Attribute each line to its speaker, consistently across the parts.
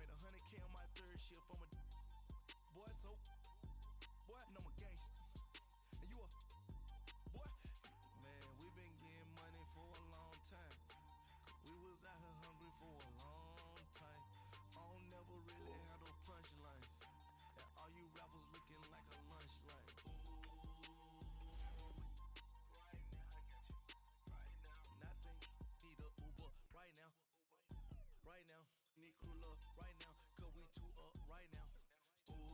Speaker 1: Made 100K on my third shift from a boy, so boy, no, I'm a gangster. And you a boy? Man, we been getting money for a long time. We was out here hungry for a long time. I don't never really have no punchlines. And all you rappers looking like a lunch line. Right now, I got you. Right now. Nothing, need a Uber right now. Right now, need crew love right now. Cause we two up right now. Ooh,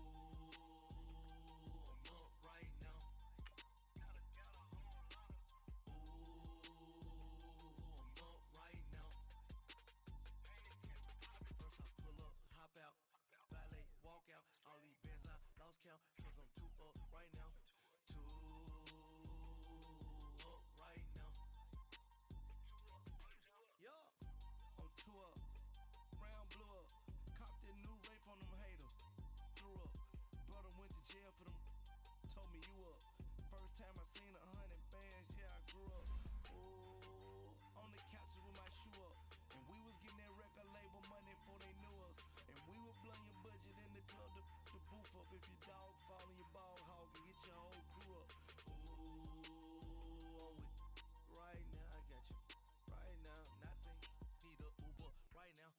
Speaker 1: I'm up right now. Hop out, valet, walk out, all these bands I lost count, cause I'm too up right now, too up right now, yeah, I'm too up, round blew up, copped that new rape from them haters, threw up, brother went to jail for them, told me you up, first time I seen 100 bands, yeah I grew up, ooh, on the couches with my shoe up. And we was getting that record label money before they knew us. And we were blowing your budget in the club to boof up. If your dog fall in your ball hog and get your whole crew up. Ooh, I'm with right now, I got you. Right now, nothing, need a Uber right now.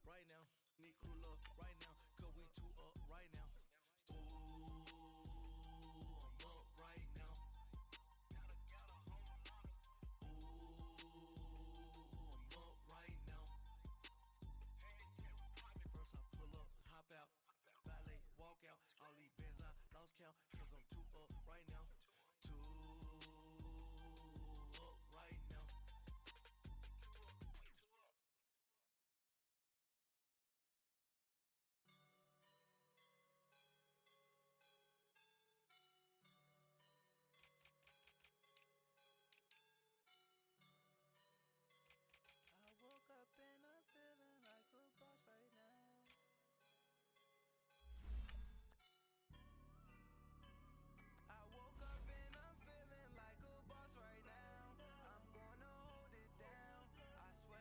Speaker 1: Right now, need crew love right now. Cause we two up right now. Ooh, I'm up right now. Hop out, valet, walk out, all these bands I lost count, cause I'm too up right now, too up right now.
Speaker 2: I woke up and I'm feeling like a boss right now. I woke up and I'm feeling like a boss right now. I'm gonna hold it down, I swear.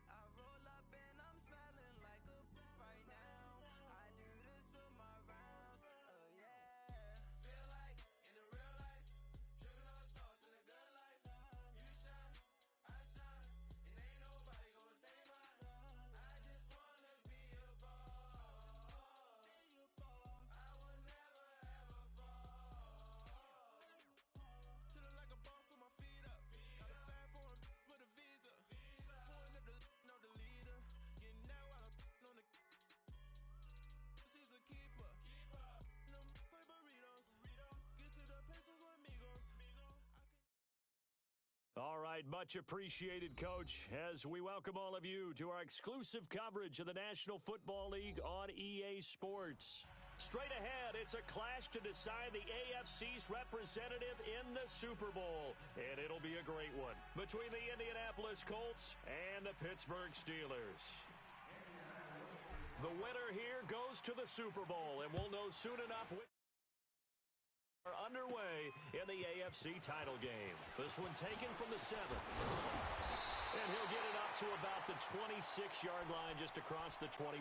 Speaker 2: I roll up and I'm smelling like a right now. I do this for my rounds, oh yeah. Feel like in the real life, dripping on sauce in the good life. You shine, I shine, and ain't nobody gonna take mine. I just wanna be a boss. I will never ever fall. Chillin' like a boss with my feet up. Got a bag for him with a visa. Pulling up the know the leader. Getting out while I'm on the. She's a keeper. No play burritos. Get to the pesos with amigos.
Speaker 3: All right, much appreciated, Coach, as we welcome all of you to our exclusive coverage of the National Football League on EA Sports. Straight ahead, it's a clash to decide the AFC's representative in the Super Bowl, and it'll be a great one between the Indianapolis Colts and the Pittsburgh Steelers. The winner here goes to the Super Bowl, and we'll know soon enough which are underway in the AFC title game. This one taken from the 7. And he'll get it up to about the 26-yard line just across the 25.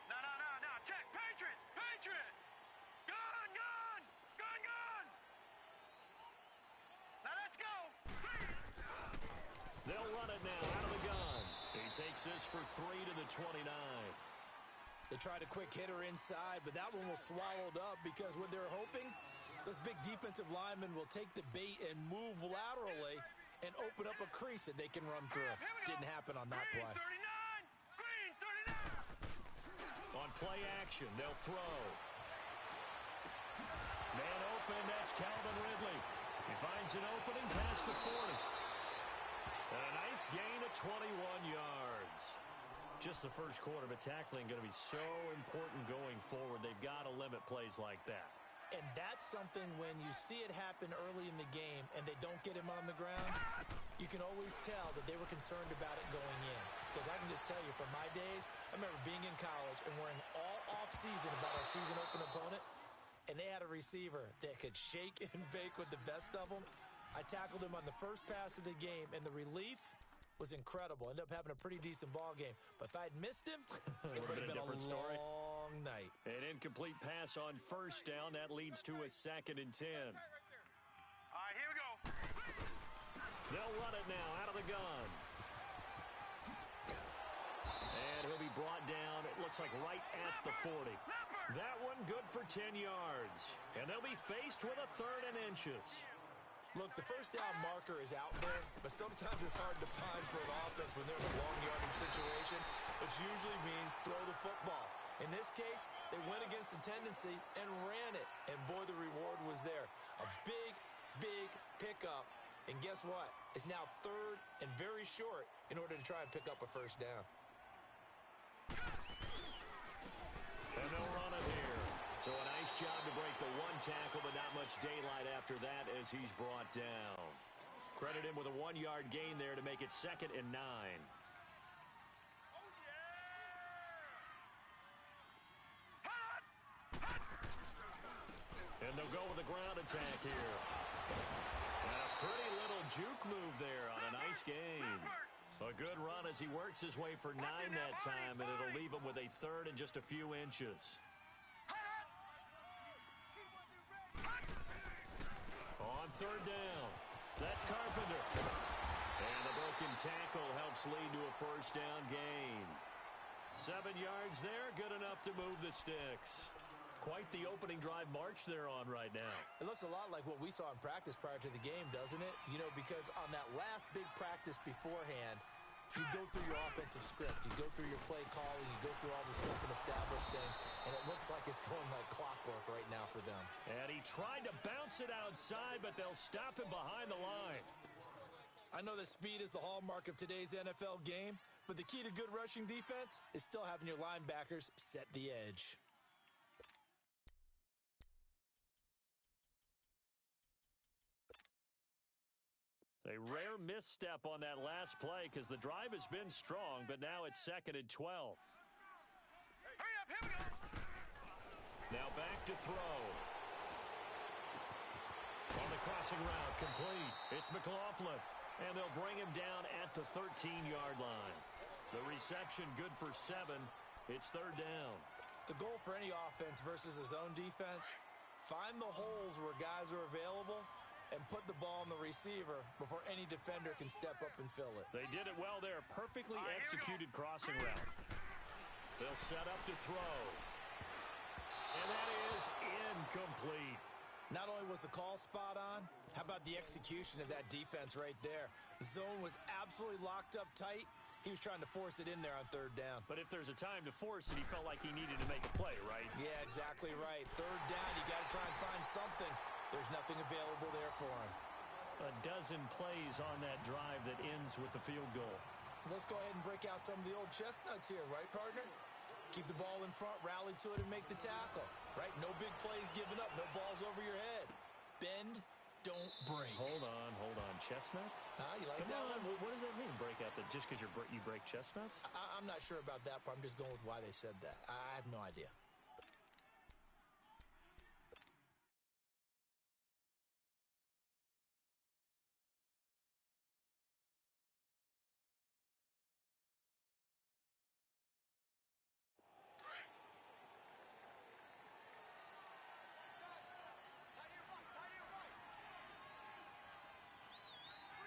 Speaker 4: No, check, Patriot! Gun! Now let's go!
Speaker 3: They'll run it now out of the gun. He takes this for 3 to the 29.
Speaker 5: They tried a quick hitter inside, but that one was swallowed up because what they're hoping, those big defensive linemen will take the bait and move laterally and open up a crease that they can run through. Didn't happen on that play.
Speaker 4: Green 39!
Speaker 3: On play action, they'll throw. Man open, that's Calvin Ridley. He finds an opening past the 40. And a nice gain of 21 yards. Just the first quarter, but tackling going to be so important going forward. They've got to limit plays like that.
Speaker 5: And that's something when you see it happen early in the game and they don't get him on the ground, you can always tell that they were concerned about it going in. Because I can just tell you, from my days, I remember being in college and worrying all off-season about our season open opponent, and they had a receiver that could shake and bake with the best of them. I tackled him on the first pass of the game, and the relief was incredible. Ended up having a pretty decent ball game. But if I'd missed him, it would have been a
Speaker 3: different story.
Speaker 5: long night.
Speaker 3: An incomplete pass on first down. That leads to a 2nd and 10.
Speaker 4: All right, here we go.
Speaker 3: They'll run it now out of the gun. And he'll be brought down, it looks like right at the 40. That one good for 10 yards. And they'll be faced with a 3rd and inches.
Speaker 5: Look, the first down marker is out there, but sometimes it's hard to find for an offense when they're in a long yardage situation, which usually means throw the football. In this case, they went against the tendency and ran it. And boy, the reward was there. A big, big pickup. And guess what? It's now 3rd and very short in order to try and pick up a first down.
Speaker 3: And they'll run it here. So a nice job to break the 1 tackle, but not much daylight after that as he's brought down. Credit him with a 1-yard gain there to make it 2nd and 9. And they'll go with the ground attack here. And a pretty little juke move there on a nice gain. A good run as he works his way for 9 that time, and it'll leave him with a 3rd and just a few inches. On 3rd down, that's Carpenter. And the broken tackle helps lead to a first down gain. 7 yards there, good enough to move the sticks. Quite the opening drive march they're on right now.
Speaker 5: It looks a lot like what we saw in practice prior to the game, doesn't it? You know, because on that last big practice beforehand, you go through your offensive script, you go through your play calling, you go through all the scope and establish things, and it looks like it's going like clockwork right now for them.
Speaker 3: And he tried to bounce it outside, but they'll stop him behind the line.
Speaker 5: I know that speed is the hallmark of today's NFL game, but the key to good rushing defense is still having your linebackers set the edge.
Speaker 3: A rare misstep on that last play because the drive has been strong, but now it's 2nd and 12.
Speaker 4: Hurry up, here we go.
Speaker 3: Now back to throw. On the crossing route, complete. It's McLaughlin, and they'll bring him down at the 13-yard line. The reception good for 7. It's 3rd down.
Speaker 5: The goal for any offense versus a zone defense, find the holes where guys are available and put the ball on the receiver before any defender can step up and fill it.
Speaker 3: They did it well there. Perfectly executed crossing route. They'll set up to throw. And that is incomplete.
Speaker 5: Not only was the call spot on, how about the execution of that defense right there? Zone was absolutely locked up tight. He was trying to force it in there on 3rd down.
Speaker 3: But if there's a time to force it, he felt like he needed to make a play, right?
Speaker 5: Yeah, exactly right. 3rd down, you got to try and find something. There's nothing available there for him.
Speaker 3: A dozen plays on that drive that ends with the field goal.
Speaker 5: Let's go ahead and break out some of the old chestnuts here, right, partner? Keep the ball in front, rally to it, and make the tackle, right? No big plays given up, no balls over your head. Bend, don't break.
Speaker 3: Hold on. Chestnuts?
Speaker 5: You like
Speaker 3: Come
Speaker 5: that
Speaker 3: on,
Speaker 5: one?
Speaker 3: what does that mean, break out? Just because you break chestnuts?
Speaker 5: I'm not sure about that, but I'm just going with why they said that. I have no idea.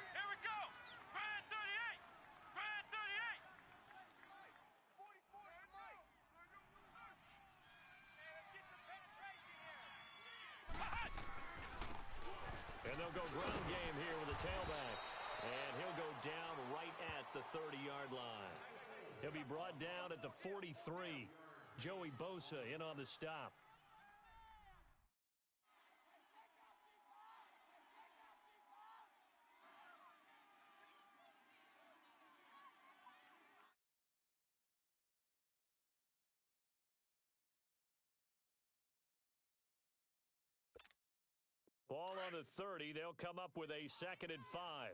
Speaker 4: Here we go. Grand 38. Grand 38.
Speaker 3: And they'll go ground game here with a tailback. And he'll go down right at the 30-yard line. He'll be brought down at the 43. Joey Bosa in on the stop. Ball on the 30. They'll come up with a 2nd and 5.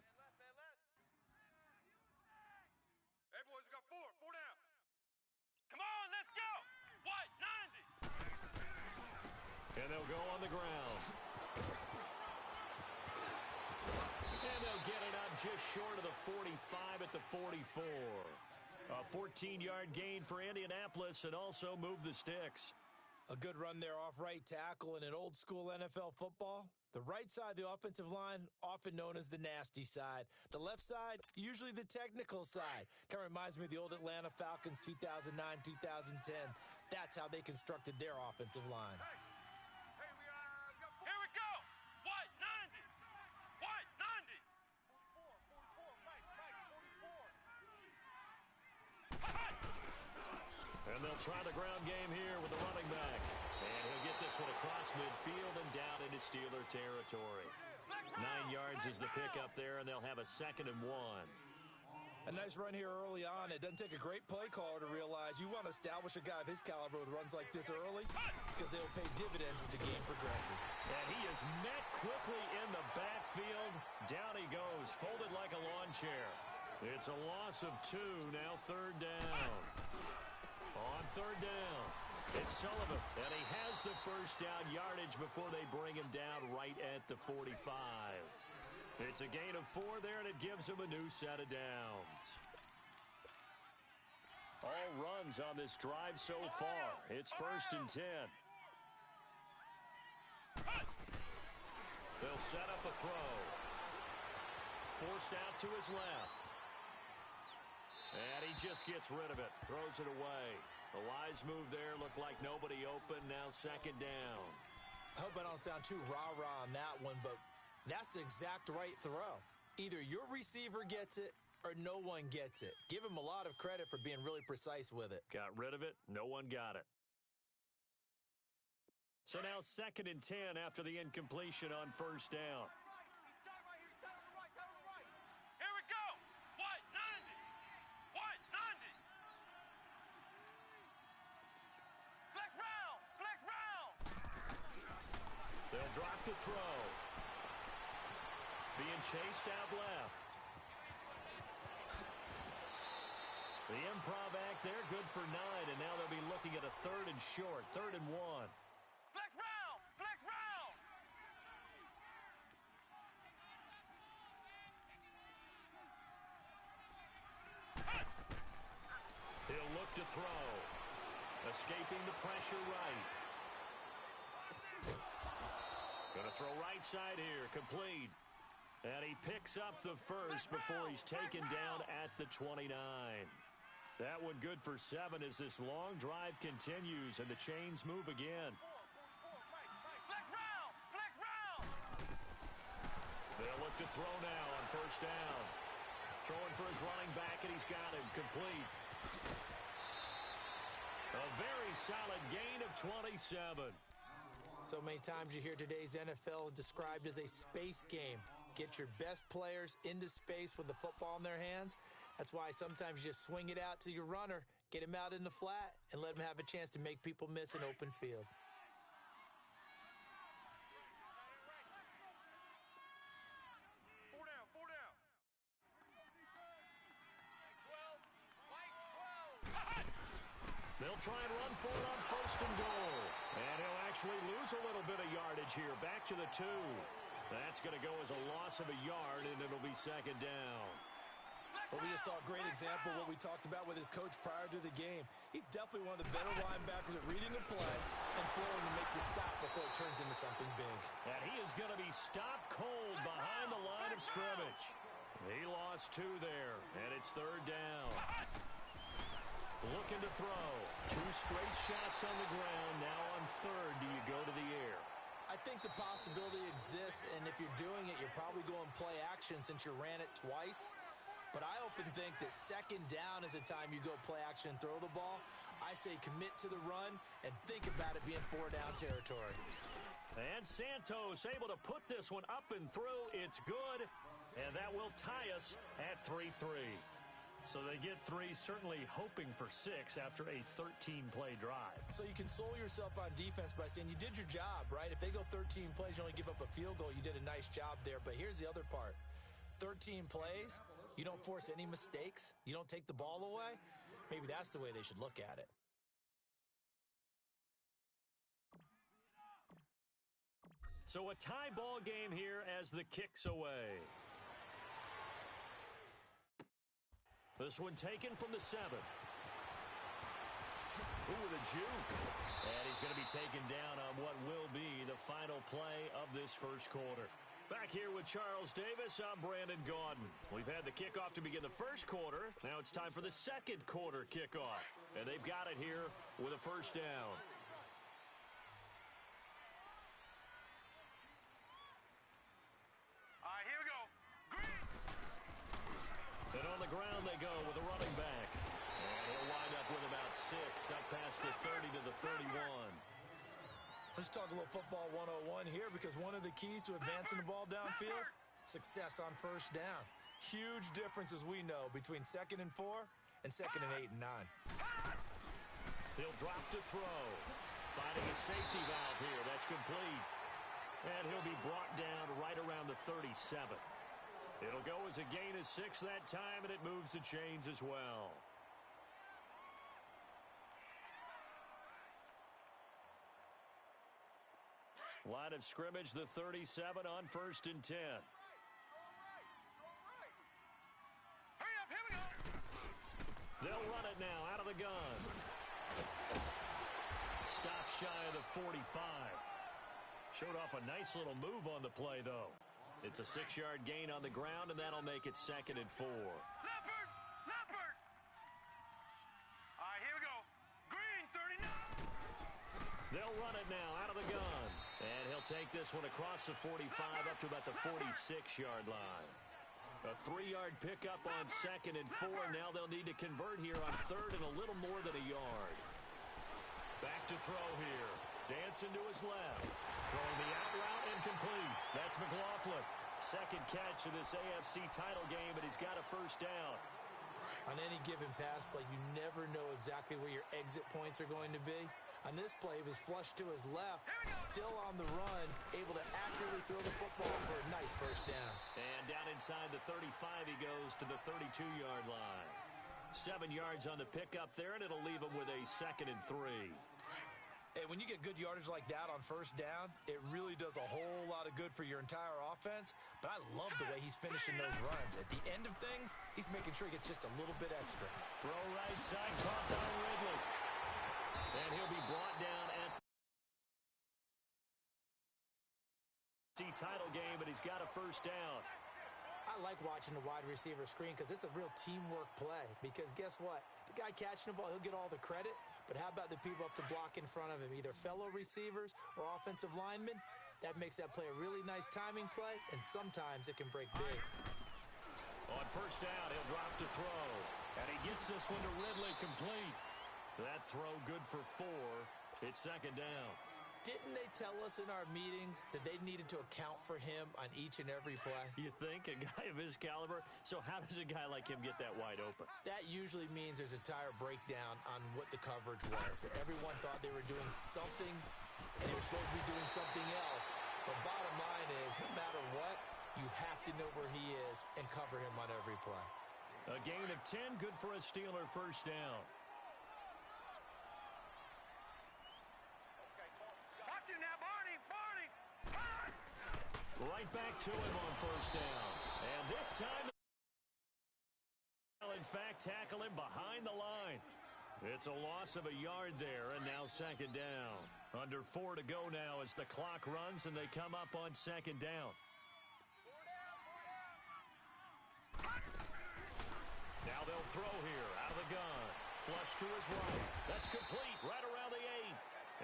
Speaker 3: And they'll go on the ground. And they'll get it up just short of the 45 at the 44. A 14-yard gain for Indianapolis and also move the sticks.
Speaker 5: A good run there off right tackle. In an old-school NFL football, the right side of the offensive line, often known as the nasty side. The left side, usually the technical side. Kind of reminds me of the old Atlanta Falcons 2009, 2010. That's how they constructed their offensive line.
Speaker 4: Here we go. What? 90. What? 90. 44.
Speaker 3: And they'll try the ground game here with the running back. And he'll get this one across midfield and down into Steeler territory. 9 yards is the pickup there, and they'll have a 2nd and 1.
Speaker 5: A nice run here early on. It doesn't take a great play caller to realize you want to establish a guy of his caliber with runs like this early because they'll pay dividends as the game progresses.
Speaker 3: And he is met quickly in the backfield. Down he goes, folded like a lawn chair. It's a loss of 2, now 3rd down. On 3rd down, it's Sullivan, and he has the first down yardage before they bring him down right at the 45. It's a gain of 4 there, and it gives him a new set of downs. All runs on this drive so far. It's 1st and 10. They'll set up a throw. Forced out to his left. And he just gets rid of it. Throws it away. The wise move there. Looked like nobody open. Now 2nd down.
Speaker 5: I hope I don't sound too rah-rah on that one, but that's the exact right throw. Either your receiver gets it or no one gets it. Give him a lot of credit for being really precise with it.
Speaker 3: Got rid of it. No one got it. So now 2nd and 10 after the incompletion on 1st down.
Speaker 4: Here we go. What? 90. What? 90. Flex round. Flex round.
Speaker 3: They'll drop the throw. Being chased out left. The improv act there, good for 9, and now they'll be looking at a 3rd and short, 3rd and 1.
Speaker 4: Flex round. Flex round.
Speaker 3: He'll look to throw. Escaping the pressure right. Going to throw right side here, complete. And he picks up the first before he's taken down at the 29. That one good for 7 as this long drive continues and the chains move again.
Speaker 4: Flex round. Flex round.
Speaker 3: They'll look to throw now on 1st down. Throwing for his running back, and he's got him complete. A very solid gain of 27.
Speaker 5: So many times you hear today's NFL described as a space game. Get your best players into space with the football in their hands. That's why sometimes you just swing it out to your runner, get him out in the flat, and let him have a chance to make people miss an open field.
Speaker 4: Four down. 12.
Speaker 3: They'll try and run for it on 1st and goal. And he'll actually lose a little bit of yardage here. Back to the 2. That's going to go as a loss of a yard, and it'll be 2nd down.
Speaker 5: But we just saw a great example of what we talked about with his coach prior to the game. He's definitely one of the better linebackers at reading the play and flowing to make the stop before it turns into something big.
Speaker 3: And he is going to be stopped cold behind the line of scrimmage. He lost 2 there, and it's 3rd down. Looking to throw. 2 straight shots on the ground. Now on 3rd, do you go to the air?
Speaker 5: I think the possibility exists, and if you're doing it, you're probably going play action since you ran it twice. But I often think that 2nd down is a time you go play action and throw the ball. I say commit to the run and think about it being 4-down territory.
Speaker 3: And Santos able to put this one up and through. It's good, and that will tie us at 3-3. So they get 3, certainly hoping for 6 after a 13-play drive.
Speaker 5: So you console yourself on defense by saying you did your job, right? If they go 13 plays, you only give up a field goal, you did a nice job there. But here's the other part. 13 plays, you don't force any mistakes, you don't take the ball away. Maybe that's the way they should look at it.
Speaker 3: So a tie ball game here as the kick's away. This one taken from the 7. Ooh, with a juke. And he's going to be taken down on what will be the final play of this first quarter. Back here with Charles Davis, I'm Brandon Gaudin. We've had the kickoff to begin the first quarter. Now it's time for the second quarter kickoff. And they've got it here with a first down.
Speaker 4: All right, here we go. Green.
Speaker 3: And on the ground they go with a running back. And he'll wind up with about 6, up past the 30 to the 31.
Speaker 5: Let's talk a little football 101 here, because one of the keys to advancing the ball downfield, success on first down. Huge difference, as we know, between 2nd and 4 and 2nd and 8 and 9.
Speaker 3: He'll drop to throw. Finding a safety valve here. That's complete. And he'll be brought down right around the 37. It'll go as a gain of 6 that time, and it moves the chains as well. Line of scrimmage, the 37 on 1st and 10.
Speaker 4: Hurry up, here we go.
Speaker 3: They'll run it now out of the gun. Stop shy of the 45. Showed off a nice little move on the play, though. It's a 6-yard gain on the ground, and that'll make it 2nd and 4.
Speaker 4: Leopard! Leopard! All right, here we go. Green, 39.
Speaker 3: They'll run it now out of the gun. And he'll take this one across the 45 up to about the 46-yard line. A 3-yard pickup on 2nd and 4. Now they'll need to convert here on 3rd and a little more than a yard. Back to throw here. Dancing to his left. Throwing the out route incomplete. That's McLaughlin. Second catch of this AFC title game, and he's got a first down.
Speaker 5: On any given pass play, you never know exactly where your exit points are going to be. On this play, he was flushed to his left, still on the run, able to accurately throw the football for a nice first down.
Speaker 3: And down inside the 35, he goes to the 32-yard line. 7 yards on the pickup there, and it'll leave him with a 2nd and 3.
Speaker 5: And when you get good yardage like that on first down, it really does a whole lot of good for your entire offense. But I love the way he's finishing those runs. At the end of things, he's making sure he gets just a little bit extra.
Speaker 3: Throw right side, caught by Ridley. And he'll be brought down at the title game, but he's got a first down.
Speaker 5: I like watching the wide receiver screen because it's a real teamwork play. Because guess what? The guy catching the ball, he'll get all the credit. But how about the people up to block in front of him, either fellow receivers or offensive linemen? That makes that play a really nice timing play, and sometimes it can break big.
Speaker 3: On first down, he'll drop to throw. And he gets this one to Ridley complete. That throw good for 4. It's 2nd down.
Speaker 5: Didn't they tell us in our meetings that they needed to account for him on each and every play?
Speaker 3: You think? A guy of his caliber? So how does a guy like him get that wide open?
Speaker 5: That usually means there's a entire breakdown on what the coverage was. That everyone thought they were doing something, and they were supposed to be doing something else. But bottom line is, no matter what, you have to know where he is and cover him on every play.
Speaker 3: A gain of 10, good for a Steeler first down. Right back to him on first down. And this time, in fact, tackle him behind the line. It's a loss of a yard there, and now 2nd down. Under 4 to go now as the clock runs, and they come up on 2nd down. Now they'll throw here out of the gun. Flush to his right. That's complete right around the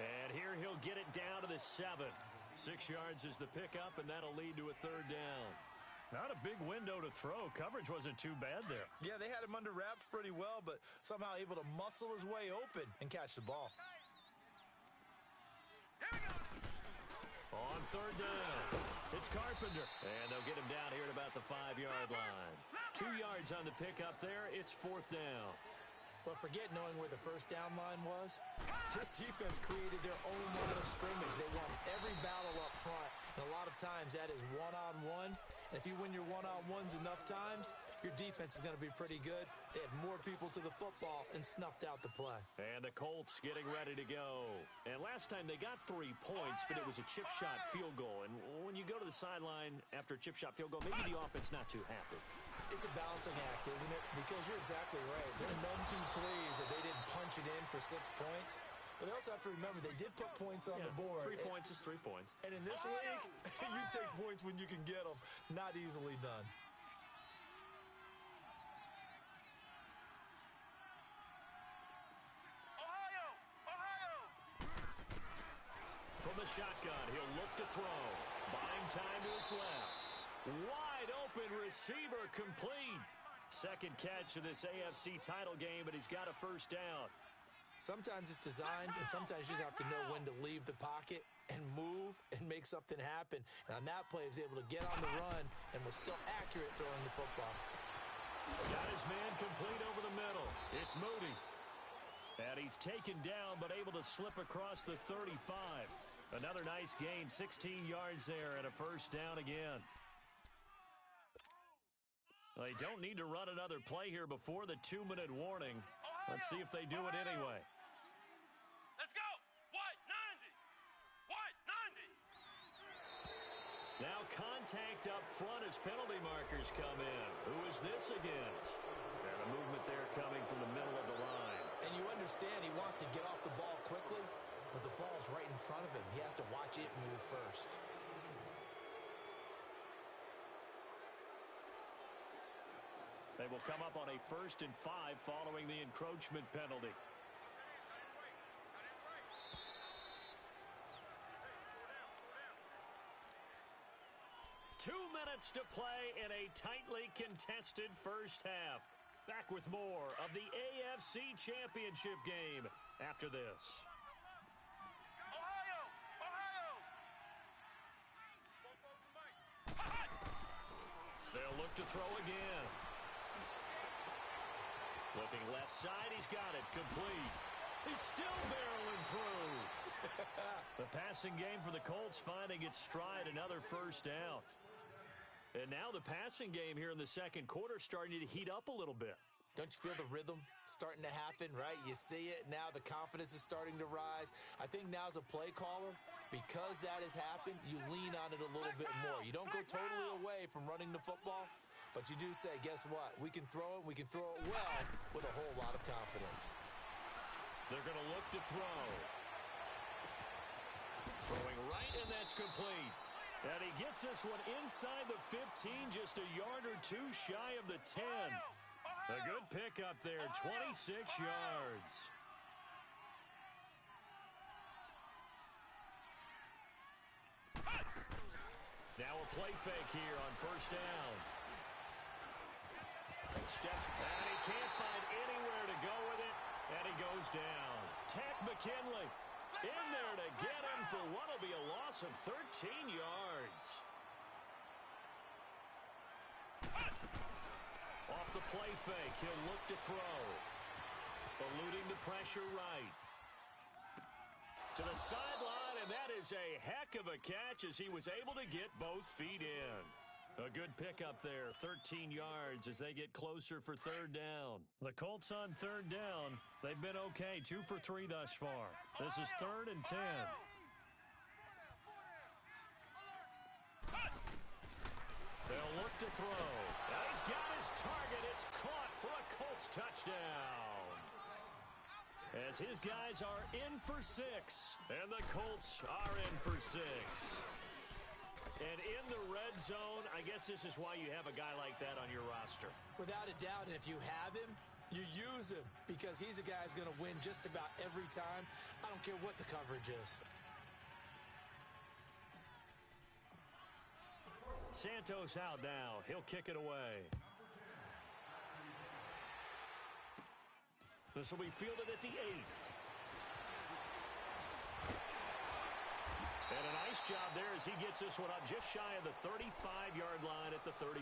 Speaker 3: 8. And here he'll get it down to the 7. 6 yards is the pickup, and that'll lead to a 3rd down. Not a big window to throw. Coverage wasn't too bad there.
Speaker 5: Yeah, they had him under wraps pretty well, but somehow able to muscle his way open and catch the ball.
Speaker 3: On 3rd down, it's Carpenter. And they'll get him down here at about the 5-yard line. 2 yards on the pickup there. It's 4th down.
Speaker 5: But forget knowing where the first down line was. This defense created their own line of scrimmage. They won every battle up front. And a lot of times that is one-on-one. If you win your one-on-ones enough times, your defense is going to be pretty good. They had more people to the football and snuffed out the play.
Speaker 3: And the Colts getting ready to go. And last time they got 3 points, but it was a chip shot field goal. And when you go to the sideline after a chip shot field goal, maybe the offense not too happy.
Speaker 5: It's a balancing act, isn't it? Because you're exactly right. They're none too pleased that they didn't punch it in for 6 points. But they also have to remember they did put points on the board.
Speaker 3: 3 points is 3 points.
Speaker 5: And in this league, you take points when you can get them. Not easily done.
Speaker 3: From the shotgun, he'll look to throw. Buying time to his left. Wide open receiver complete. Second catch of this AFC title game, but he's got a first down.
Speaker 5: Sometimes it's designed, and sometimes you just have to know when to leave the pocket and move and make something happen. And on that play, he was able to get on the run and was still accurate throwing the football.
Speaker 3: Got his man complete over the middle. It's Moody. And he's taken down, but able to slip across the 35. Another nice gain, 16 yards there and a first down again. Well, they don't need to run another play here before the 2-minute warning. Let's see if they do it anyway.
Speaker 4: Let's go. What? 90. What? 90.
Speaker 3: Now contact up front as penalty markers come in. Who is this against? And the movement there coming from the middle of the line.
Speaker 5: And you understand he wants to get off the ball quickly, but the ball's right in front of him. He has to watch it move first.
Speaker 3: They will come up on a 1st and 5 following the encroachment penalty. Two minutes to play in a tightly contested first half. Back with more of the AFC Championship game after this. They'll look to throw again. Looking left side, he's got it complete. He's still barreling through. The passing game for the Colts finding its stride, another first down. And now the passing game here in the second quarter starting to heat up a little bit.
Speaker 5: Don't you feel the rhythm starting to happen, right? You see it now, the confidence is starting to rise. I think now as a play caller, because that has happened, you lean on it a little bit more. You don't go totally away from running the football, but you do say, guess what? We can throw it. We can throw it well with a whole lot of confidence.
Speaker 3: They're going to look to throw. Throwing right, and that's complete. And he gets this one inside the 15, just a yard or two shy of the 10. A good pickup there, 26 yards. Now a play fake here on first down. Steps, and he can't find anywhere to go with it, and he goes down. Takk McKinley in there to get him for what will be a loss of 13 yards. Off the play fake, he'll look to throw. Eluding the pressure right. To the sideline, and that is a heck of a catch as he was able to get both feet in. A good pickup there, 13 yards as they get closer for third down. The Colts on third down, they've been okay, 2 for 3 thus far. This is 3rd and 10. They'll look to throw. And he's got his target. It's caught for a Colts touchdown. As his guys are in for 6, and the Colts are in for 6. And in the red zone, I guess this is why you have a guy like that on your roster.
Speaker 5: Without a doubt, and if you have him, you use him because he's a guy who's going to win just about every time. I don't care what the coverage is.
Speaker 3: Santos out now. He'll kick it away. This will be fielded at the 8. And a nice job there as he gets this one up just shy of the 35-yard line at the 34.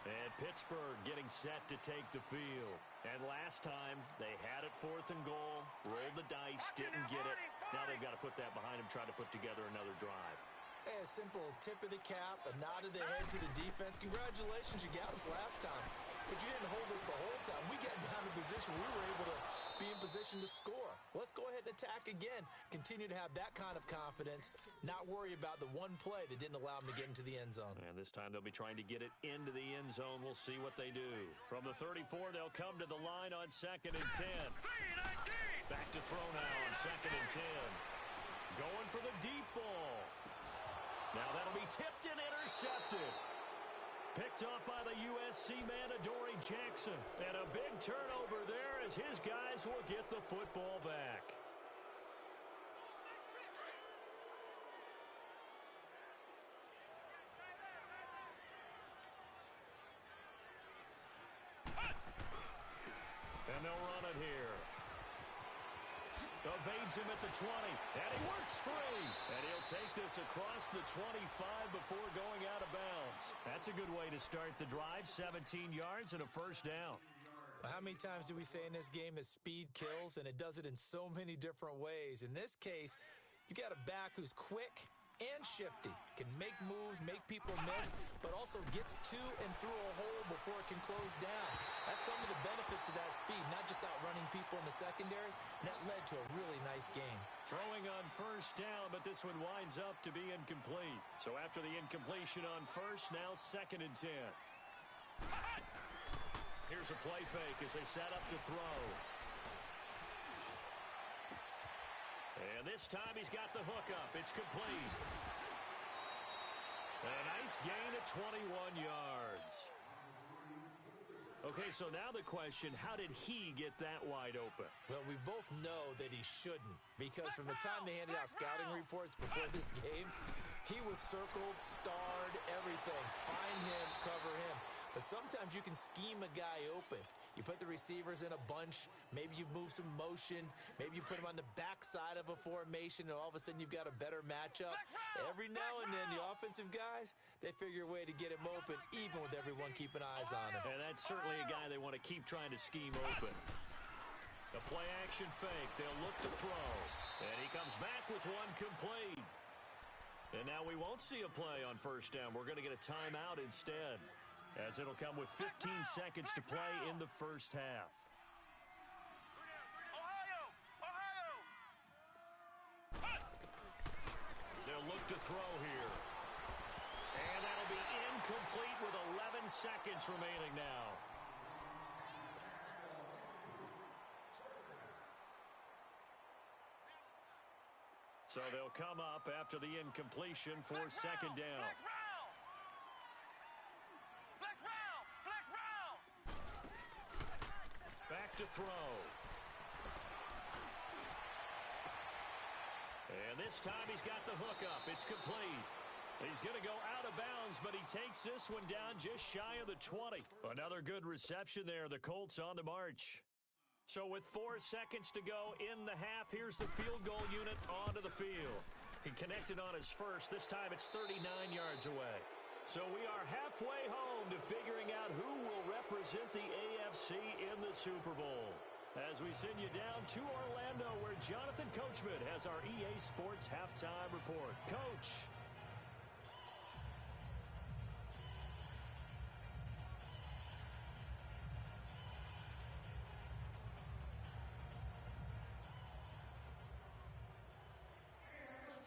Speaker 3: And Pittsburgh getting set to take the field. And last time, they had it 4th and goal, rolled the dice, didn't get it. Now they've got to put that behind them, try to put together another drive.
Speaker 5: Hey, a simple tip of the cap, a nod of the head to the defense. Congratulations, you got us last time. But you didn't hold us the whole time. We got down to position. We were able to be in position to score. Let's go ahead and attack again. Continue to have that kind of confidence. Not worry about the one play that didn't allow them to get into the end zone.
Speaker 3: And this time they'll be trying to get it into the end zone. We'll see what they do. From the 34, they'll come to the line on 2nd and 10. Back to throw now on 2nd and 10. Going for the deep ball. Now that'll be tipped and intercepted. Picked off by the USC man, Adoree Jackson. And a big turnover there as his guys will get the football back. And they'll run it here. Evades him at the 20, and he works free. And he'll take this across the 25 before going out of bounds. That's a good way to start the drive, 17 yards and a first down.
Speaker 5: How many times do we say in this game that speed kills, and it does it in so many different ways? In this case, you got a back who's quick and shifty, can make moves, make people miss, but also gets to and through a hole before it can close down. That's some of the benefits of that speed, not just outrunning people in the secondary, and that led to a really nice game.
Speaker 3: Throwing on first down, but this one winds up to be incomplete. So after the incompletion on first, now 2nd and 10. Here's a play fake as they set up to throw. And this time he's got the hookup. It's complete. A nice gain at 21 yards. Okay, so now the question, how did he get that wide open?
Speaker 5: Well, we both know that he shouldn't, because from the time they handed out scouting reports before this game, he was circled, starred, everything. Find him, cover him. But sometimes you can scheme a guy open. You put the receivers in a bunch. Maybe you move some motion. Maybe you put him on the backside of a formation, and all of a sudden you've got a better matchup. Every now and then, the offensive guys, they figure a way to get him open, even with everyone keeping eyes on him.
Speaker 3: And that's certainly a guy they want to keep trying to scheme open. The play-action fake. They'll look to throw. And he comes back with one complete. And now we won't see a play on first down. We're going to get a timeout instead, as it'll come with 15 seconds to play in the first half. They'll look to throw here. And that'll be incomplete with 11 seconds remaining now. So they'll come up after the incompletion for second down. Back to throw. And this time he's got the hookup. It's complete. He's going to go out of bounds, but he takes this one down just shy of the 20. Another good reception there. The Colts on the march. So with 4 seconds to go in the half, here's the field goal unit onto the field. He connected on his first. This time it's 39 yards away. So we are halfway home to figuring out who will represent the AFC in the Super Bowl, as we send you down to Orlando, where Jonathan Coachman has our EA Sports Halftime Report. Coach.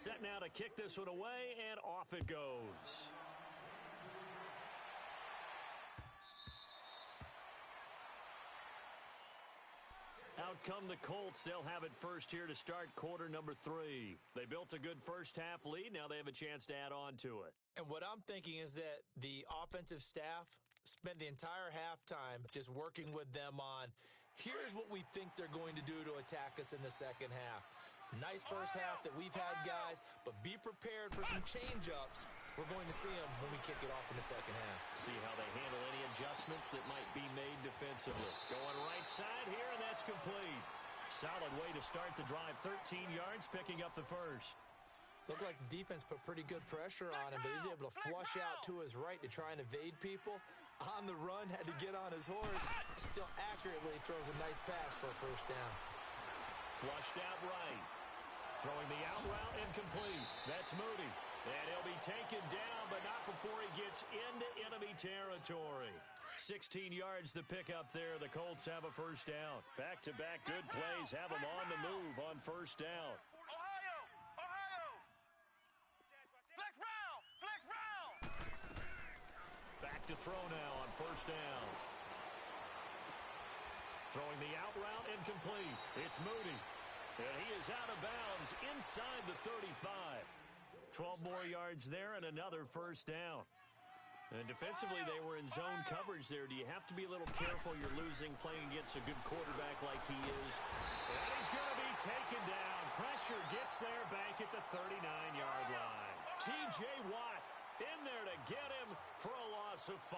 Speaker 3: Set now to kick this one away, and off it goes. Out come the Colts. They'll have it first here to start quarter number 3. They built a good first half lead. Now they have a chance to add on to it.
Speaker 5: And what I'm thinking is that the offensive staff spent the entire halftime just working with them on, here's what we think they're going to do to attack us in the second half. Nice first half that we've had, guys, but be prepared for some change-ups. We're going to see them when we kick it off in the second half.
Speaker 3: See how they handle any adjustments that might be made defensively. Going right side here, and that's complete. Solid way to start the drive. 13 yards, picking up the first.
Speaker 5: Looked like the defense put pretty good pressure on him, but he's able to flush out to his right to try and evade people. On the run, had to get on his horse. Still accurately throws a nice pass for a first down.
Speaker 3: Flushed out right. Throwing the out route, incomplete. That's Moody. And he'll be taken down, but not before he gets into enemy territory. 16 yards the pickup there. The Colts have a first down. Back-to-back good plays have them on the move on first down.
Speaker 4: Ohio! Ohio! Flex round! Flex round!
Speaker 3: Back to throw now on first down. Throwing the out route incomplete. It's Moody. And he is out of bounds inside the 35. 12 more yards there and another first down. And defensively, they were in zone coverage there. Do you have to be a little careful? You're losing playing against a good quarterback like he is. And he's going to be taken down. Pressure gets there back at the 39-yard line. T.J. Watt in there to get him for a loss of 5.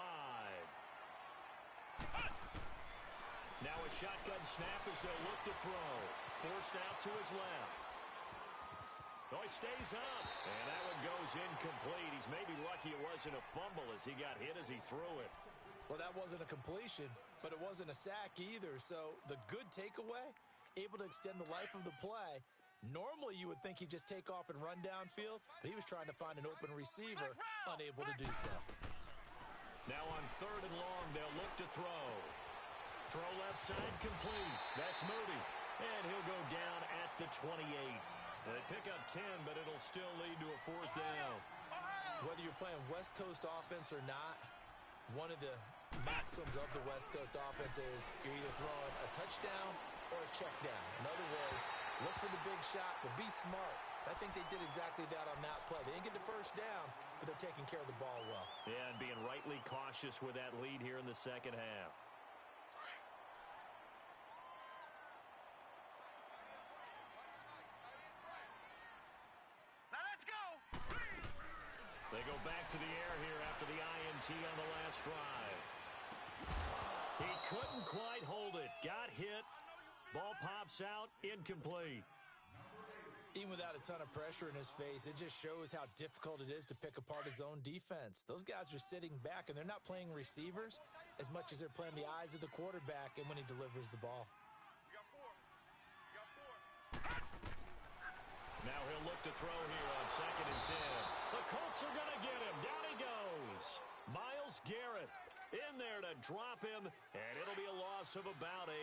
Speaker 3: Now a shotgun snap as they'll look to throw. Forced out to his left. Oh, he stays up, and that one goes incomplete. He's maybe lucky it wasn't a fumble as he got hit as he threw it.
Speaker 5: Well, that wasn't a completion, but it wasn't a sack either. So the good takeaway, able to extend the life of the play. Normally, you would think he'd just take off and run downfield, but he was trying to find an open receiver, unable to do so.
Speaker 3: Now on 3rd and long, they'll look to throw. Throw left side complete. That's Moody, and he'll go down at the 28. They pick up 10, but it'll still lead to a 4th down.
Speaker 5: Whether you're playing West Coast offense or not, one of the maxims of the West Coast offense is you're either throwing a touchdown or a check down. In other words, look for the big shot, but be smart. I think they did exactly that on that play. They didn't get the first down, but they're taking care of the ball well.
Speaker 3: Yeah, and being rightly cautious with that lead here in the second half. They go back to the air here after the INT on the last drive. He couldn't quite hold it. Got hit. Ball pops out. Incomplete.
Speaker 5: Even without a ton of pressure in his face, it just shows how difficult it is to pick apart his own defense. Those guys are sitting back, and they're not playing receivers as much as they're playing the eyes of the quarterback and when he delivers the ball.
Speaker 3: Now he'll look to throw here on 2nd and 10. The Colts are going to get him. Down he goes. Myles Garrett in there to drop him, and it'll be a loss of about 8.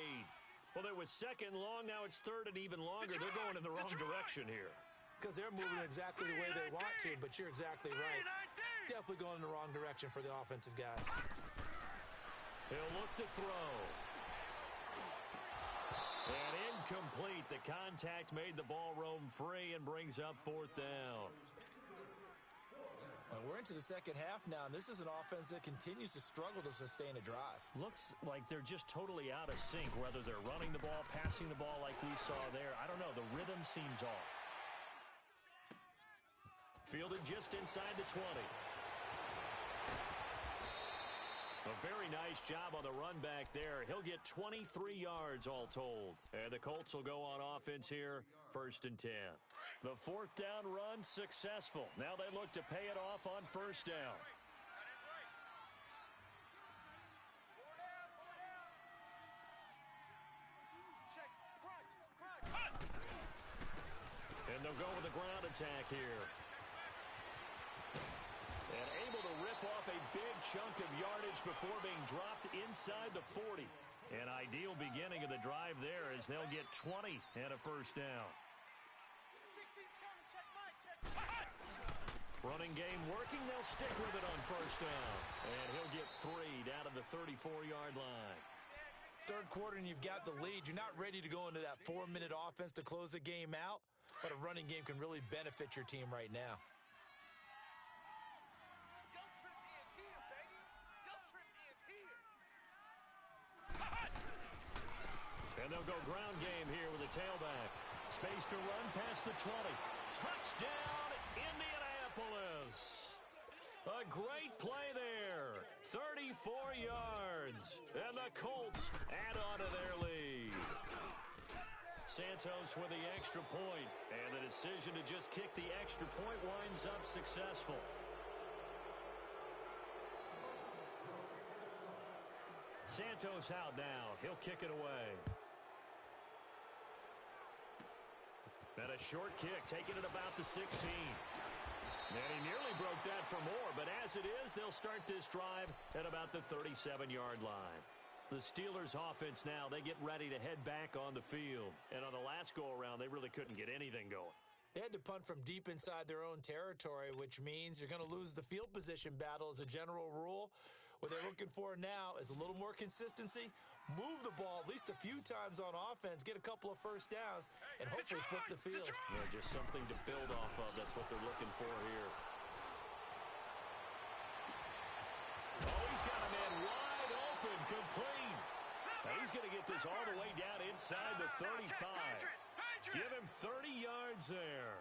Speaker 3: Well, it was 2nd and long. Now it's 3rd and even longer. They're going in the wrong direction here.
Speaker 5: Because they're moving exactly the way they want to, but you're exactly right. Definitely going in the wrong direction for the offensive guys.
Speaker 3: He'll look to throw. And incomplete. The contact made the ball roam free and brings up 4th down.
Speaker 5: We're into the second half now, and this is an offense that continues to struggle to sustain a drive.
Speaker 3: Looks like they're just totally out of sync, whether they're running the ball, passing the ball like we saw there. I don't know. The rhythm seems off. Fielded just inside the 20. A very nice job on the run back there. He'll get 23 yards all told. And the Colts will go on offense here, 1st and 10. The 4th down run successful. Now they look to pay it off on 1st down. And they'll go with a ground attack here. And able to rip off a big chunk of yardage before being dropped inside the 40. An ideal beginning of the drive there as they'll get 20 and a 1st down. Running game working. They'll stick with it on 1st down. And he'll get 3 down to the 34-yard line.
Speaker 5: 3rd quarter and you've got the lead. You're not ready to go into that 4-minute offense to close the game out, but a running game can really benefit your team right now.
Speaker 3: And they'll go ground game here with a tailback. Space to run past the 20. Touchdown, Indianapolis. A great play there. 34 yards. And the Colts add on to their lead. Santos with the extra point. And the decision to just kick the extra point winds up successful. Santos out now. He'll kick it away. And a short kick, taking it about the 16. And he nearly broke that for more, but as it is, they'll start this drive at about the 37-yard line. The Steelers' offense now, they get ready to head back on the field. And on the last go-around, they really couldn't get anything going.
Speaker 5: They had to punt from deep inside their own territory, which means you're going to lose the field position battle as a general rule. What they're looking for now is a little more consistency, move the ball at least a few times on offense, get a couple of first downs, and hopefully flip the field.
Speaker 3: Yeah, just something to build off of. That's what they're looking for here. Oh, he's got a man wide open, complete. Now he's going to get this all the way down inside the 35. Give him 30 yards there.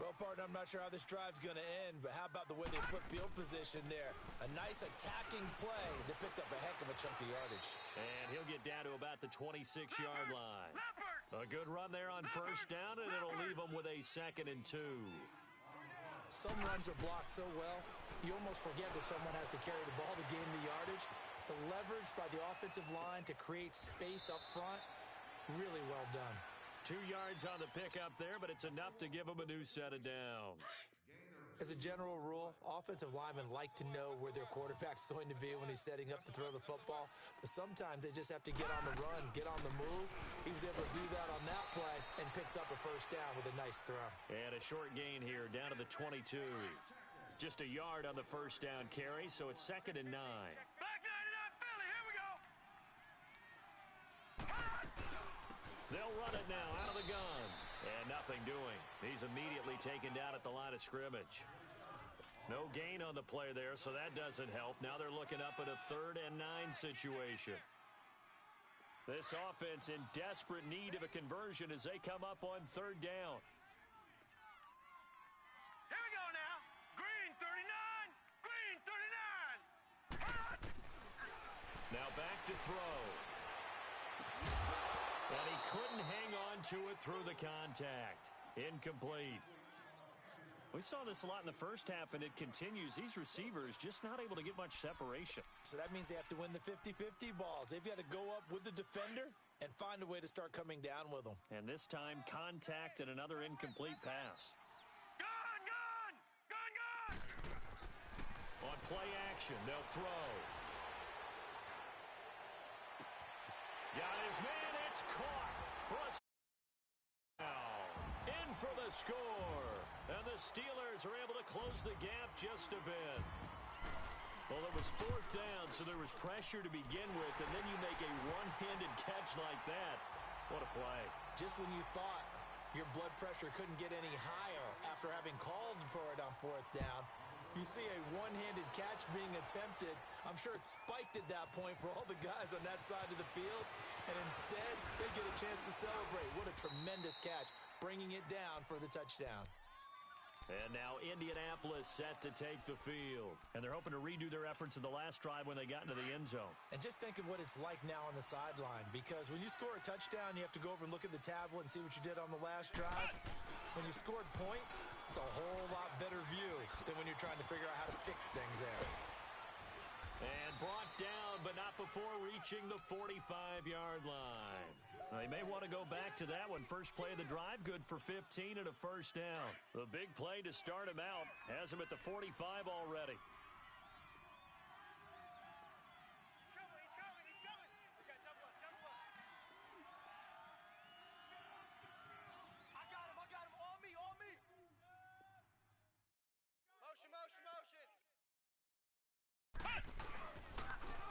Speaker 5: Well, partner, I'm not sure how this drive's going to end, but how about the way they flip field position there? A nice attacking play that picked up a heck of a chunk of yardage.
Speaker 3: And he'll get down to about the 26-yard line. A good run there on first down, and it'll leave them with a 2nd and 2.
Speaker 5: Some runs are blocked so well, you almost forget that someone has to carry the ball to gain the yardage. The leverage by the offensive line to create space up front, really well done.
Speaker 3: 2 yards on the pickup there, but it's enough to give them a new set of downs.
Speaker 5: As a general rule, offensive linemen like to know where their quarterback's going to be when he's setting up to throw the football. But sometimes they just have to get on the run, get on the move. He was able to do that on that play and picks up a first down with a nice throw.
Speaker 3: And a short gain here, down to the 22. Just a yard on the first down carry, so it's 2nd and 9.
Speaker 4: Back 99 Philly, here we go.
Speaker 3: They'll run it now out of the gun. And nothing doing. He's immediately taken down at the line of scrimmage. No gain on the play there, so that doesn't help. Now they're looking up at a 3rd and 9 situation. This offense in desperate need of a conversion as they come up on 3rd down.
Speaker 4: Here we go now. Green 39. Green 39.
Speaker 3: Now back to throw. And he couldn't hang on to it through the contact. Incomplete. We saw this a lot in the first half, and it continues. These receivers just not able to get much separation.
Speaker 5: So that means they have to win the 50-50 balls. They've got to go up with the defender and find a way to start coming down with them.
Speaker 3: And this time, contact and another incomplete pass.
Speaker 4: Gun, gun. Gun, gun.
Speaker 3: On play action, they'll throw. Got his man, it's caught for a in for the score. And the Steelers are able to close the gap just a bit. Well, it was 4th down, so there was pressure to begin with, and then you make a one-handed catch like that. What a play.
Speaker 5: Just when you thought your blood pressure couldn't get any higher after having called for it on 4th down, you see a one-handed catch being attempted. I'm sure it spiked at that point for all the guys on that side of the field. And instead, they get a chance to celebrate. What a tremendous catch, bringing it down for the touchdown.
Speaker 3: And now Indianapolis set to take the field. And they're hoping to redo their efforts in the last drive when they got into the end zone.
Speaker 5: And just think of what it's like now on the sideline. Because when you score a touchdown, you have to go over and look at the tablet and see what you did on the last drive. When you scored points, it's a whole lot better view than when you're trying to figure out how to fix things there.
Speaker 3: And brought down, but not before reaching the 45-yard line. They may want to go back to that one. First play of the drive, good for 15 and a first down. The big play to start him out has him at the 45 already.
Speaker 4: He's coming. He's coming. We got double up. I got him. On me. Motion.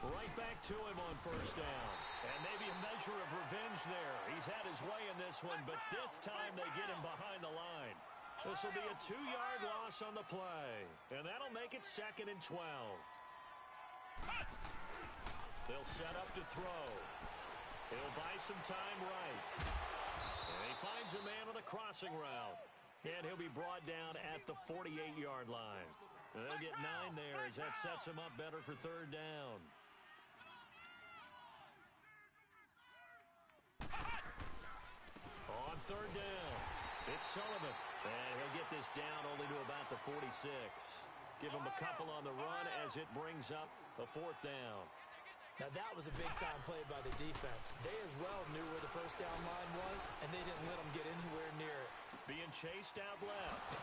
Speaker 3: Right back to him on first down. And maybe a measure of revenge there. He's had his way in this one, but this time they get him behind the line. This will be a 2-yard loss on the play. And that'll make it 2nd and 12. They'll set up to throw. He'll buy some time right. And he finds a man on the crossing route. And he'll be brought down at the 48-yard line. And they'll get 9 there as that sets him up better for 3rd down. On 3rd down, it's Sullivan. And he'll get this down only to about the 46. Give him a couple on the run as it brings up a 4th down.
Speaker 5: Now that was a big-time play by the defense. They as well knew where the first down line was, and they didn't let them get anywhere near it.
Speaker 3: Being chased out left.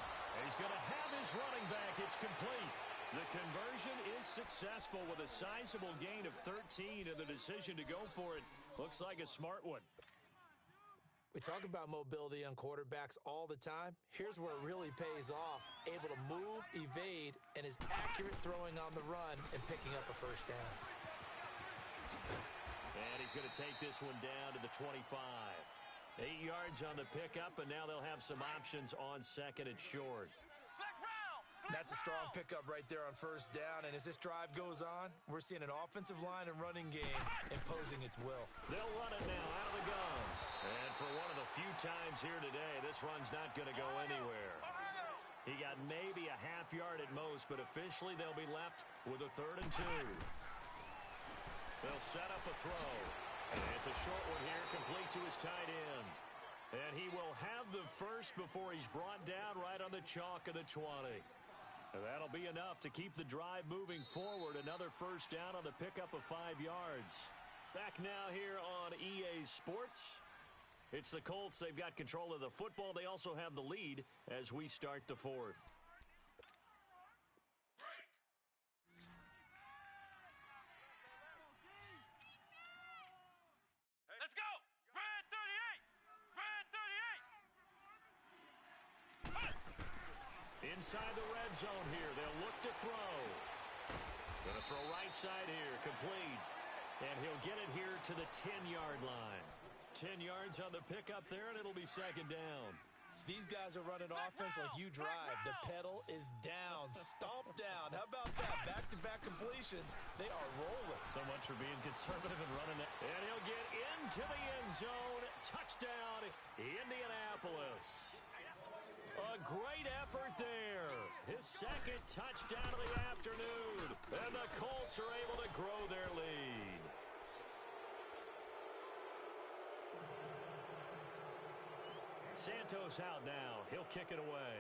Speaker 3: He's going to have his running back. It's complete. The conversion is successful with a sizable gain of 13, and the decision to go for it looks like a smart one.
Speaker 5: We talk about mobility on quarterbacks all the time. Here's where it really pays off. Able to move, evade, and is accurate throwing on the run and picking up a first down.
Speaker 3: And he's going to take this one down to the 25. 8 yards on the pickup, and now they'll have some options on second and short.
Speaker 5: That's a strong pickup right there on first down, and as this drive goes on, we're seeing an offensive line and running game imposing its will.
Speaker 3: They'll run it now out of the gun. And for one of the few times here today, this run's not going to go anywhere. He got maybe a half yard at most, but officially they'll be left with a 3rd and 2. They'll set up a throw. And it's a short one here, complete to his tight end. And he will have the first before he's brought down right on the chalk of the 20. And that'll be enough to keep the drive moving forward. Another first down on the pickup of 5 yards. Back now here on EA Sports. It's the Colts. They've got control of the football. They also have the lead as we start the 4th.
Speaker 4: Let's go! Red 38! Red 38!
Speaker 3: Inside the red zone here. They'll look to throw. Going to throw right side here. Complete. And he'll get it here to the 10-yard line. 10 yards on the pickup there, and it'll be second down.
Speaker 5: These guys are running offense like you drive. The pedal is down, stomp down. How about that? Back-to-back completions. They are rolling.
Speaker 3: So much for being conservative and running it. And he'll get into the end zone. Touchdown, Indianapolis. A great effort there. His second touchdown of the afternoon. And the Colts are able to grow their lead. Santos out now. He'll kick it away.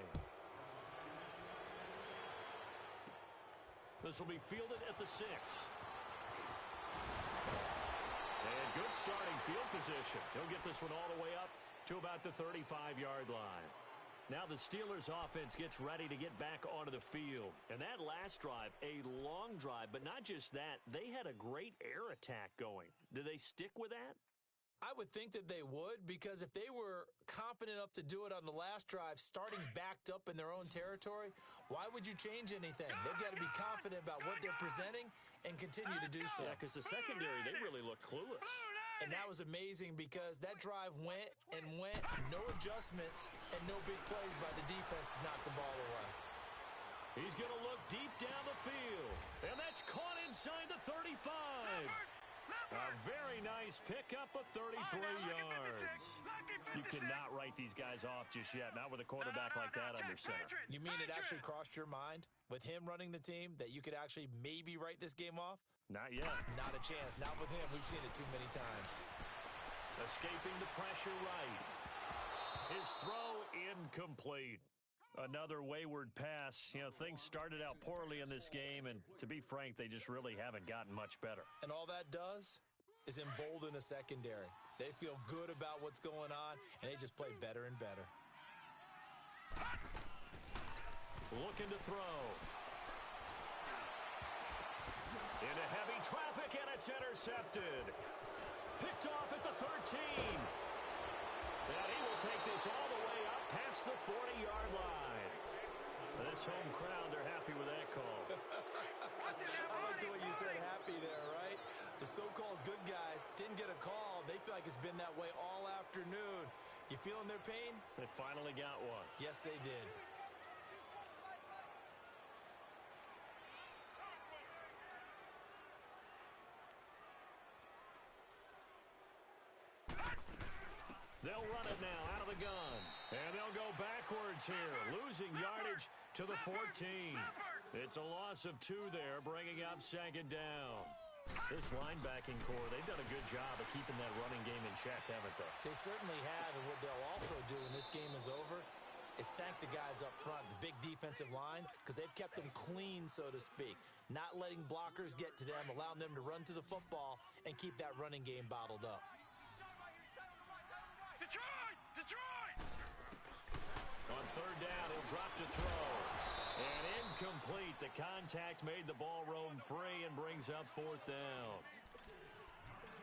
Speaker 3: This will be fielded at the 6. And good starting field position. He'll get this one all the way up to about the 35-yard line. Now the Steelers offense gets ready to get back onto the field. And that last drive, a long drive, but not just that. They had a great air attack going. Do they stick with that?
Speaker 5: I would think that they would, because if they were confident enough to do it on the last drive, starting backed up in their own territory, why would you change anything? They've got to be confident about what they're presenting and continue to do so.
Speaker 3: Yeah, because the secondary, they really looked clueless.
Speaker 5: And that was amazing because that drive went and went, no adjustments, and no big plays by the defense to knock the ball away.
Speaker 3: He's going to look deep down the field, and that's caught inside the 35. A very nice pickup of 33 yards. You cannot write these guys off just yet, not with a quarterback like that under center.
Speaker 5: You mean it actually crossed your mind with him running the team that you could actually maybe write this game off?
Speaker 3: Not yet.
Speaker 5: Not a chance. Not with him. We've seen it too many times.
Speaker 3: Escaping the pressure right. His throw incomplete. Another wayward pass. You know, things started out poorly in this game, and to be frank, they just really haven't gotten much better.
Speaker 5: And all that does is embolden a secondary. They feel good about what's going on, and they just play better and better.
Speaker 3: Looking to throw. Into heavy traffic, and it's intercepted. Picked off at the 13. And he will take this all the way up past the 40-yard line. This home crowd, they're happy with that call.
Speaker 5: I like the way you said happy there, right? The so-called good guys didn't get a call. They feel like it's been that way all afternoon. You feeling their pain?
Speaker 3: They finally got one.
Speaker 5: Yes, they did.
Speaker 3: They'll run it now out of the gun. And they'll go backwards here, losing yardage to the 14. It's a loss of 2 there, bringing up second down. This linebacking core, they've done a good job of keeping that running game in check, haven't they?
Speaker 5: They certainly have, and what they'll also do when this game is over is thank the guys up front, the big defensive line, because they've kept them clean, so to speak, not letting blockers get to them, allowing them to run to the football and keep that running game bottled up.
Speaker 4: Detroit! Detroit!
Speaker 3: On third down, he'll drop to throw. And incomplete. The contact made the ball roam free and brings up fourth down.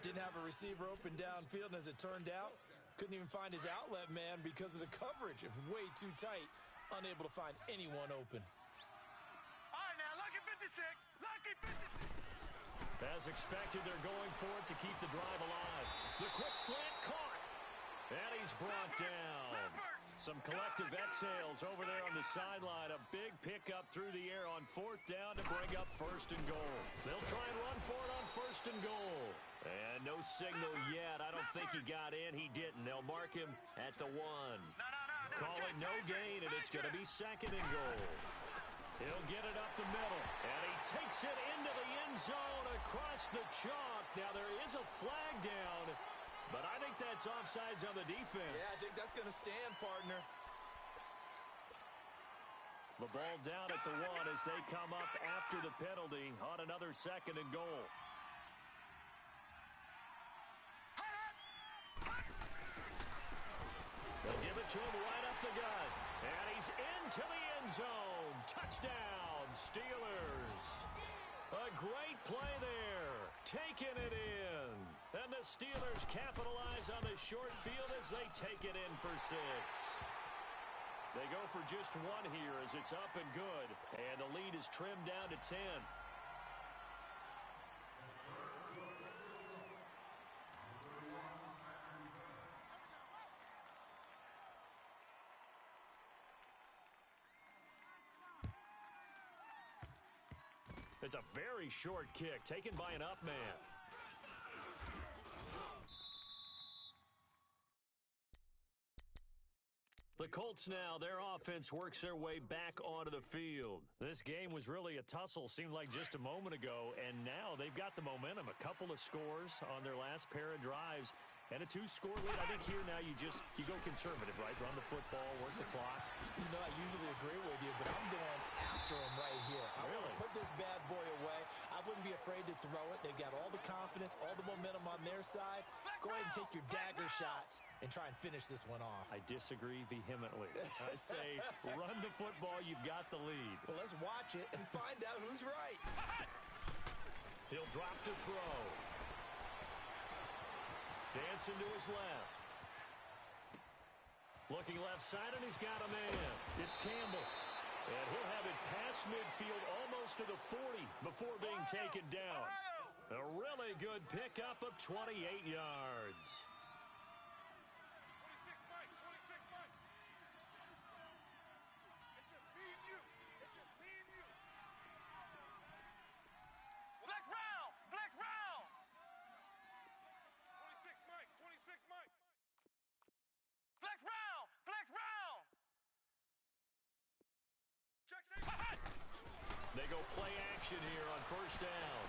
Speaker 5: Didn't have a receiver open downfield, and as it turned out, couldn't even find his outlet man because of the coverage. It was way too tight, unable to find anyone open.
Speaker 4: All right, now, lucky 56. Lucky 56.
Speaker 3: As expected, they're going for it to keep the drive alive. The quick slant caught. And he's brought down. Some collective exhales over there on the sideline. A big pickup through the air on fourth down to bring up first and goal. They'll try and run for it on first and goal. And no signal yet. I don't think he got in. He didn't. They'll mark him at the 1. Call it no gain, and it's going to be second and goal. He'll get it up the middle, and he takes it into the end zone across the chalk. Now, there is a flag down, but I think that's offsides on the defense.
Speaker 5: Yeah, I think that's going to stand, partner.
Speaker 3: The ball down at the 1 as they come up after the penalty on another second and goal. They'll give it to him right up the gut. And he's into the end zone. Touchdown, Steelers. A great play there. Taking it in. And the Steelers capitalize on the short field as they take it in for 6. They go for just 1 here as it's up and good. And the lead is trimmed down to 10. It's a very short kick taken by an up man. The Colts now, their offense works their way back onto the field. This game was really a tussle, seemed like just a moment ago, and now they've got the momentum. A couple of scores on their last pair of drives, and a 2-score lead. I think here now you go conservative, right? Run the football, work the clock.
Speaker 5: You know, I usually agree with you, but I'm going after him right here. I want to put this bad boy away. I wouldn't be afraid to throw it. They've got all the confidence, all the momentum on their side. Go ahead and take your dagger shots and try and finish this one off.
Speaker 3: I disagree vehemently. I say run the football, you've got the lead.
Speaker 5: Well, let's watch it and find out who's right.
Speaker 3: He'll drop to throw. Dancing to his left. Looking left side, and he's got a man. It's Campbell. And he'll have it past midfield almost to the 40 before being taken down. A really good pickup of 28 yards.
Speaker 4: 26, Mike. 26, Mike. It's just me and you. It's just me and you. Flex round. Flex round. 26, Mike. 26, Mike. Flex round. Flex round. Check, say.
Speaker 3: They go play action here on first down.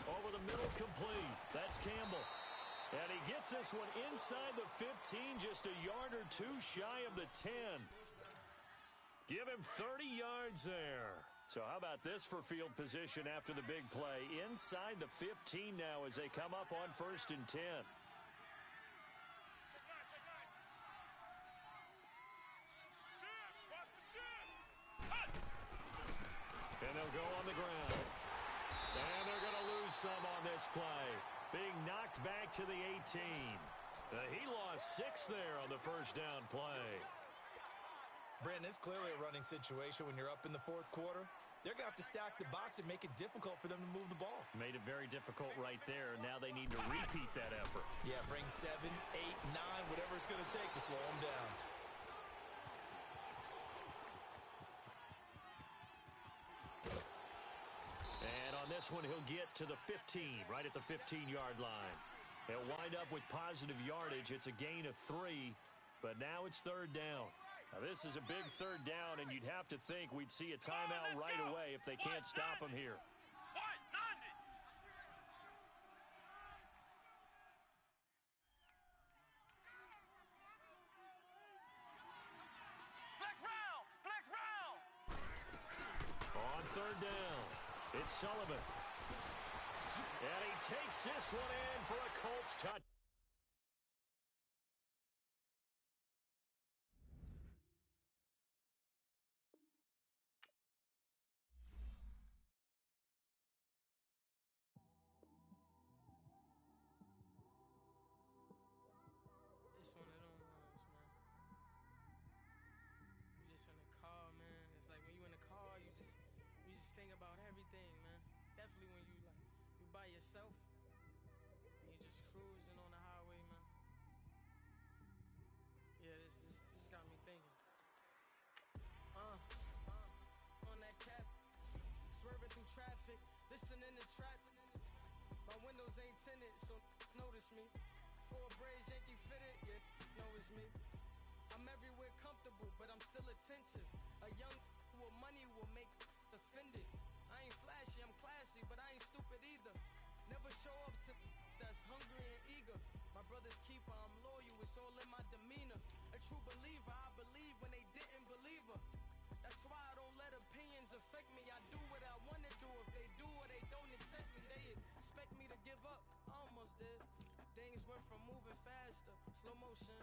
Speaker 3: Over the middle, complete. That's Campbell. And he gets this one inside the 15, just a yard or 2 shy of the 10. Give him 30 yards there. So how about this for field position after the big play? Inside the 15 now as they come up on first and 10. And they'll go on the ground. And they're going to lose some on this play. Being knocked back to the 18. He lost 6 there on the first down play.
Speaker 5: Brandon, it's clearly a running situation when you're up in the fourth quarter. They're going to have to stack the box and make it difficult for them to move the ball.
Speaker 3: Made it very difficult right there. Now they need to repeat that effort.
Speaker 5: Yeah, bring 7, 8, 9, whatever it's going to take to slow them down.
Speaker 3: And on this one, he'll get to the 15, right at the 15-yard line. He'll wind up with positive yardage. It's a gain of 3, but now it's third down. Now, this is a big third down, and you'd have to think we'd see a timeout right away if they can't stop him here. On third down, it's Sullivan. And he takes this one in for a Colts touch.
Speaker 6: It's one of them ones, man. You just in the car, man. It's like when you in the car, you just think about everything, man. Definitely when you by yourself and you just cruising on the highway, man. Yeah, this got me thinking. On that cap, swerving through traffic, listening to trap. My windows ain't tinted, so notice me. Four braids, Yankee fitted, yeah, know it's me. I'm everywhere comfortable, but I'm still attentive. A young with money will make offended. I ain't flashy, I'm classy, but I ain't stupid either. Never show up to that's hungry and eager. My brother's keeper, I'm loyal, it's all in my demeanor. A true believer, I believe when they didn't believe her. That's why I don't let opinions affect me. I do what I want to do. If they do or they don't accept me, they expect me to give up. I almost did. Things went from moving faster, slow motion,